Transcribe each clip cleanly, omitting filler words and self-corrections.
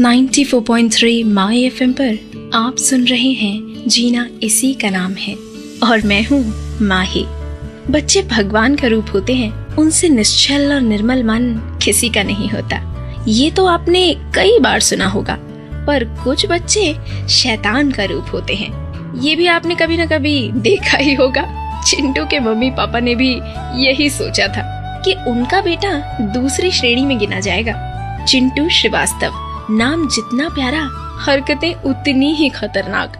94.3 my FM पर आप सुन रहे हैं जीना इसी का नाम है और मैं हूँ माही। बच्चे भगवान का रूप होते हैं, उनसे निश्चल और निर्मल मन किसी का नहीं होता। ये तो आपने कई बार सुना होगा, पर कुछ बच्चे शैतान का रूप होते हैं, ये भी आपने कभी न कभी देखा ही होगा। चिंटू के मम्मी पापा ने भी यही सोचा था कि उनका बेटा दूसरी श्रेणी में गिना जाएगा। चिंटू श्रीवास्तव नाम जितना प्यारा, हरकतें उतनी ही खतरनाक।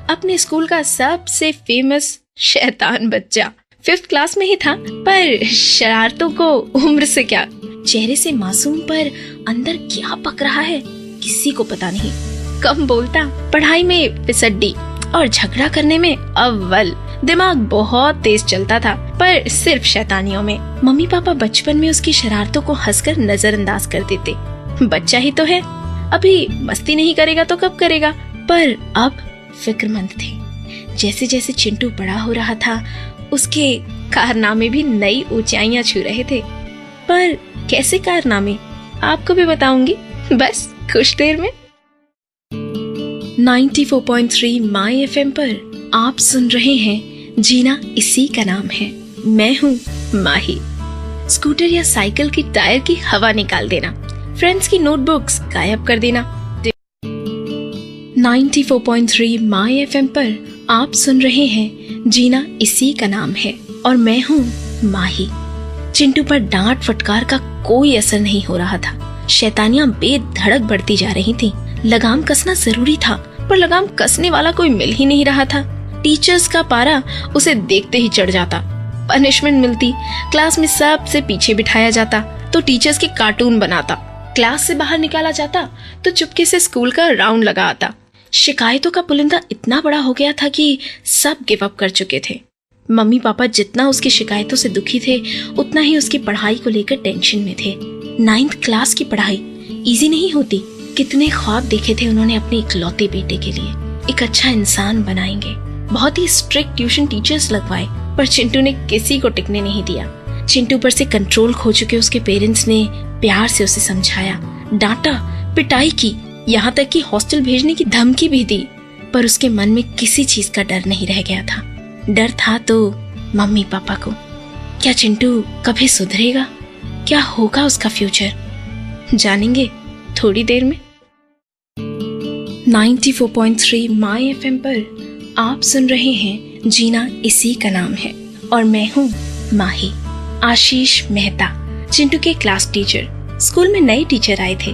अपने स्कूल का सबसे फेमस शैतान बच्चा 5th क्लास में ही था, पर शरारतों को उम्र से क्या, चेहरे से मासूम पर अंदर क्या पक रहा है किसी को पता नहीं। कम बोलता, पढ़ाई में फिसड्डी और झगड़ा करने में अव्वल। दिमाग बहुत तेज चलता था, पर सिर्फ शैतानियों में। मम्मी पापा बचपन में उसकी शरारतों को हंसकर नजरअंदाज कर देते। बच्चा ही तो है, अभी मस्ती नहीं करेगा तो कब करेगा। पर अब फिक्रमंद थे। जैसे जैसे चिंटू बड़ा हो रहा था, उसके कारनामे भी नई ऊंचाइयां छू रहे थे। पर कैसे कारनामे, आपको भी बताऊंगी, बस कुछ देर में। 94.3 माय एफएम पर आप सुन रहे हैं जीना इसी का नाम है। मैं हूँ माही। स्कूटर या साइकिल की टायर की हवा निकाल देना, फ्रेंड्स की नोटबुक्स गायब कर देना। 94.3 माय एफएम पर आप सुन रहे हैं जीना इसी का नाम है और मैं हूँ माही। चिंटू पर डांट फटकार का कोई असर नहीं हो रहा था। शैतानियां बेधड़क बढ़ती जा रही थी। लगाम कसना जरूरी था, पर लगाम कसने वाला कोई मिल ही नहीं रहा था। टीचर्स का पारा उसे देखते ही चढ़ जाता। पनिशमेंट मिलती, क्लास में सबसे पीछे बिठाया जाता तो टीचर्स के कार्टून बनाता। क्लास से बाहर निकाला जाता तो चुपके से स्कूल का राउंड लगा आता। शिकायतों का पुलिंदा इतना बड़ा हो गया था कि सब गिव अप कर चुके थे। मम्मी पापा जितना उसकी शिकायतों से दुखी थे, उतना ही उसकी पढ़ाई को लेकर टेंशन में थे। 9th क्लास की पढ़ाई इजी नहीं होती। कितने ख्वाब देखे थे उन्होंने अपने इकलौते बेटे के लिए। एक अच्छा इंसान बनाएंगे, बहुत ही स्ट्रिक्ट ट्यूशन टीचर्स लगवाए, पर चिंटू ने किसी को टिकने नहीं दिया। चिंटू पर से कंट्रोल खो चुके उसके पेरेंट्स ने प्यार से उसे समझाया, डांटा, पिटाई की, यहाँ तक कि हॉस्टल भेजने की धमकी भी दी, पर उसके मन में किसी चीज का डर नहीं रह गया था। डर था तो मम्मी पापा को। क्या चिंटू कभी सुधरेगा? क्या होगा उसका फ्यूचर? जानेंगे थोड़ी देर में। 94.3 माय एफएम पर आप सुन रहे हैं जीना इसी का नाम है और मैं हूँ माही। आशीष मेहता चिंटू के क्लास टीचर। स्कूल में नए टीचर आए थे,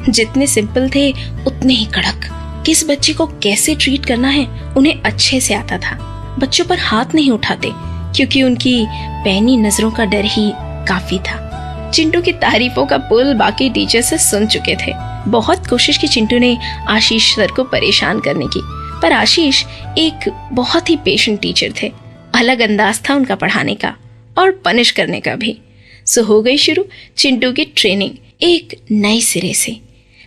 जितने सिंपल थे उतने ही कड़क। किस बच्चे को कैसे ट्रीट करना है उन्हें अच्छे से आता था। बच्चों पर हाथ नहीं उठाते क्योंकि उनकी पैनी नजरों का डर ही काफी था। चिंटू की तारीफों का पुल बाकी टीचर से सुन चुके थे। बहुत कोशिश की चिंटू ने आशीष सर को परेशान करने की, पर आशीष एक बहुत ही पेशेंट टीचर थे। अलग अंदाज था उनका पढ़ाने का और पनिश करने का भी। सो हो गई शुरू चिंटू की ट्रेनिंग एक नए सिरे से।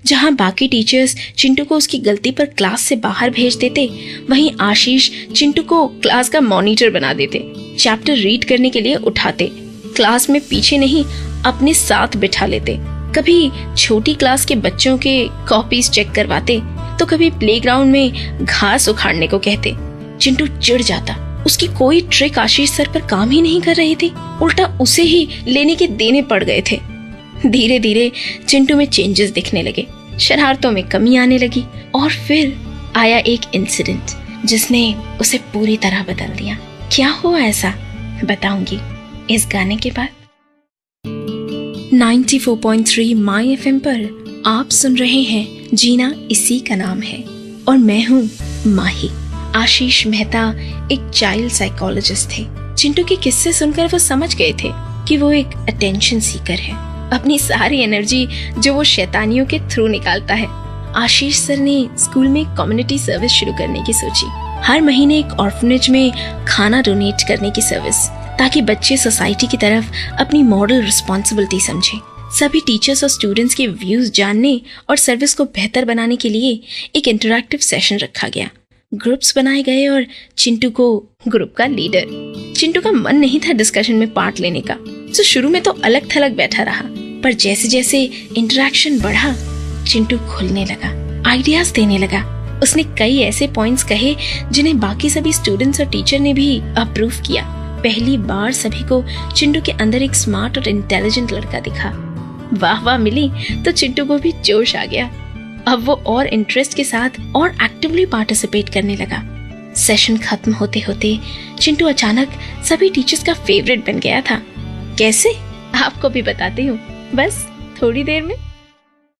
जहां बाकी टीचर्स चिंटू को उसकी गलती पर क्लास से बाहर भेज देते, वहीं आशीष चिंटू को क्लास का मॉनिटर बना देते। चैप्टर रीड करने के लिए उठाते, क्लास में पीछे नहीं अपने साथ बिठा लेते। कभी छोटी क्लास के बच्चों के कॉपीज चेक करवाते तो कभी प्लेग्राउंड में घास उखाड़ने को कहते। चिंटू चिढ़ जाता। उसकी कोई ट्रिक आशीष सर पर काम ही नहीं कर रही थी, उल्टा उसे ही लेने के देने पड़ गए थे। धीरे धीरे चिंटू में चेंजेस दिखने लगे, शरारतों में कमी आने लगी और फिर आया एक इंसिडेंट जिसने उसे पूरी तरह बदल दिया। क्या हुआ ऐसा बताऊंगी इस गाने के बाद। 94.3 माय एफएम पर आप सुन रहे हैं जीना इसी का नाम है और मैं हूँ माही। आशीष मेहता एक चाइल्ड साइकोलॉजिस्ट थे। चिंटू के किस्से सुनकर वो समझ गए थे कि वो एक अटेंशन सीकर है। अपनी सारी एनर्जी जो वो शैतानियों के थ्रू निकालता है। आशीष सर ने स्कूल में कम्युनिटी सर्विस शुरू करने की सोची। हर महीने एक ऑर्फनेज में खाना डोनेट करने की सर्विस, ताकि बच्चे सोसाइटी की तरफ अपनी मॉरल रिस्पॉन्सिबिलिटी समझें। सभी टीचर्स और स्टूडेंट्स के व्यूज जानने और सर्विस को बेहतर बनाने के लिए एक इंटरैक्टिव सेशन रखा गया। ग्रुप्स बनाए गए और चिंटू को ग्रुप का लीडर। चिंटू का मन नहीं था डिस्कशन में पार्ट लेने का, तो शुरू में तो अलग थलग बैठा रहा, पर जैसे जैसे इंटरेक्शन बढ़ा चिंटू खुलने लगा, आइडियाज देने लगा। उसने कई ऐसे पॉइंट्स कहे जिन्हें बाकी सभी स्टूडेंट्स और टीचर ने भी अप्रूव किया। पहली बार सभी को चिंटू के अंदर एक स्मार्ट और इंटेलिजेंट लड़का दिखा। वाह वाह मिली तो चिंटू को भी जोश आ गया। अब वो और इंटरेस्ट के साथ और एक्टिवली पार्टिसिपेट करने लगा। सेशन खत्म होते होते चिंटू अचानक सभी टीचर्स का फेवरेट बन गया था। कैसे? आपको भी बताती हूँ, बस थोड़ी देर में।